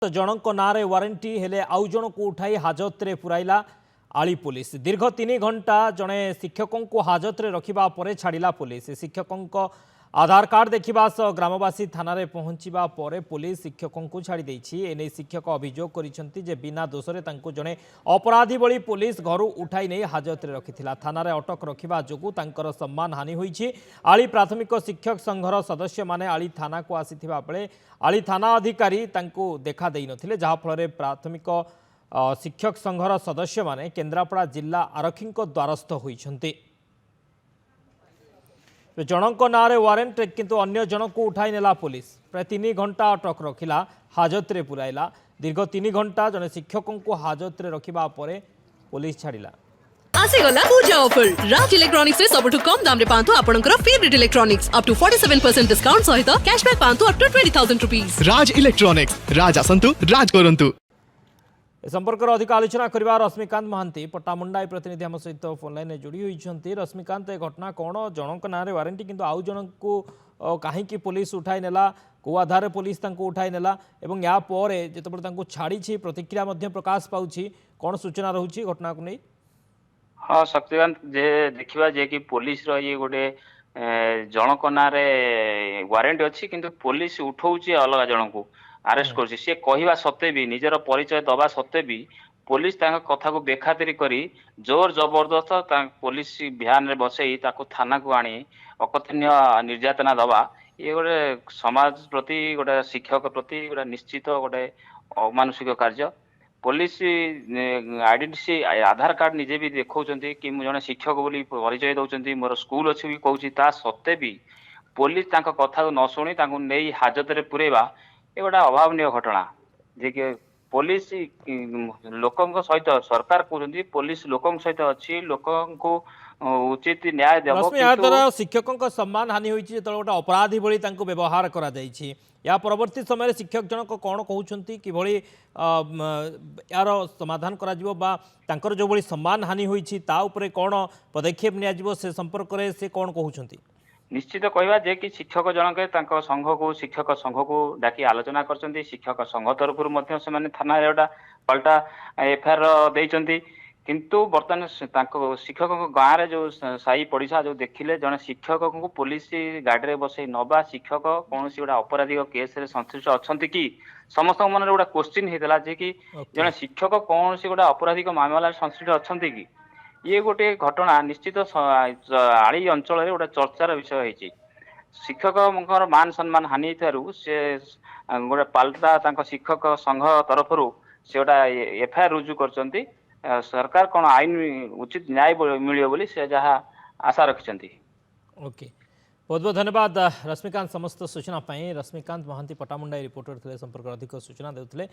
जनक नारे वारंटी हेले आउ जन को उठाई हाजत रे पुराइला आली पुलिस। दीर्घ 3 घंटा जड़े शिक्षकों को हाजत रे रखिबा परे छाड़िला पुलिस। शिक्षकों आधार कार्ड देखा सह ग्रामवासी थाना रे पहुंचवा परे पुलिस शिक्षकों को छाड़ी देछि। एने शिक्षक अभियोग करिसेंति जे बिना दोषरे तांको जड़े अपराधी बली पुलिस घर उठाई नहीं हाजत रे रखिथिला। थाना रे अटक रखिबा जोगु तांकर सम्मान हानि होईछि। आली प्राथमिक शिक्षक संघर सदस्य माने आली थाना को आसीथिबा बेले आली थाना अधिकारी तांको देखा देई नथिले, जहा फल प्राथमिक शिक्षक संघर सदस्य माने केन्द्रापड़ा जिला आरक्षी द्वारस्थ होइछन्ति। जनक नारे वारेंट किंतु अन्य जन को उठाई नेला पुलिस। प्राय 3 घंटा अटक रखिला, हाजत रे पुराइला। दीर्घ 3 घंटा जने शिक्षकों को हाजत रे रखिबा परे पुलिस छाड़िला। आसीगला पूजा ऑफर राज इलेक्ट्रॉनिक्स रे सबटु कम दाम रे पांतु आपनकर favourite electronics up to 47% discount सहित कैशबैक पांतु up to 20,000 rupees. Raj electronics Raj आसंतु राज करंतु। ए संपर्क अधिक आलोचना करवा रश्मिकांत महांती पट्टामुंडा प्रतिनिधि आम सहित फोन लाइन जोड़ी होती। रश्मिकांत, ए घटना कौन? जनक ना वारंटी किंतु आउ जन को कहीं पुलिस उठाई नेला, को आधार पुलिस उठाई नेला एवं या पर जो छाड़ी प्रतिक्रिया प्रकाश पाउछि, कौन सूचना रहुछि घटना को नहीं? हाँ शक्तिकांत, जे देखिबा जे कि पुलिस रो ये गोटे जनक ना वारंटी अच्छी किंतु पुलिस उठाउछि अलग जनक अरेस्ट कर सी कहवा सत्वे भी निजर परिचय दबा सत्वे भी पुलिस कथा को बेखातिरी करी जोर जबरदस्त पुलिस भ्यान रे बसई थाना को आनी अकथनीय निर्यातना दबा ये गोटे समाज प्रति गोटे शिक्षक प्रति गोटे निश्चित गोटे अमानुषिक कार्य। पुलिस आइडेंटिटी आधार कार्ड निजे भी देखा कि मुझे जड़े शिक्षक बोली परिचय दौरान मोर स्कूल अच्छी भी कहूँ ता सत्वे भी पुलिस कथा को न शुणी नहीं हाजत रे पुरेबा ये गोटे अभावनीय घटना। जे कि पुलिस लोकों सहित सरकार कहते पुलिस लोकों सहित अच्छी लोकों उचित न्याय द्वारा शिक्षकों का सम्मान हानि होती जो गोटे अपराधी भली व्यवहार करा जाइछि। या परवर्ती समय शिक्षक जनक कौन कहते कि यार समाधान करा जिवो बा तांकर जो भली सम्मान हानि होती ता उपरे कौन पदक्षेप निया जिवो से संपर्क रे से कौन कहते? निश्चित कहवा जे कि शिक्षक जनक संघ को शिक्षक संघ को डाकी आलोचना कर शिक्षक संघ तरफ से थाना गोटा पलटा एफआईआर देइचंती किंतु बर्तमान शिक्षक गाँव में जो साई पड़िशा जो देखिले जड़े शिक्षक को पुलिस गाड़ी में बसई नवा शिक्षक कौन गोटे अपराधिक केस संश्लिष्ट अच्छा कि समस्त मन गोटे क्वेश्चन होता जे कि जड़े शिक्षक कौन गोटे अपराधिक मामला संश्लिष्ट अच्छा कि ये गोटे घटना निश्चित आली अंचल गोटे चर्चार विषय होती। शिक्षक मान सम्मान हानि से गोटे पाल्टा शिक्षक संघ तरफ से गोटे एफआईआर रुजु कर सरकार कौन आईन उचित न्याय मिलियो बोली से जहाँ आशा रखिंट। ओके, बहुत बहुत धन्यवाद रश्मिकांत समस्त सूचना पाई। रश्मिकांत महांती पट्टामुंडा रिपोर्टर थे, संपर्क अधिक सूचना देते।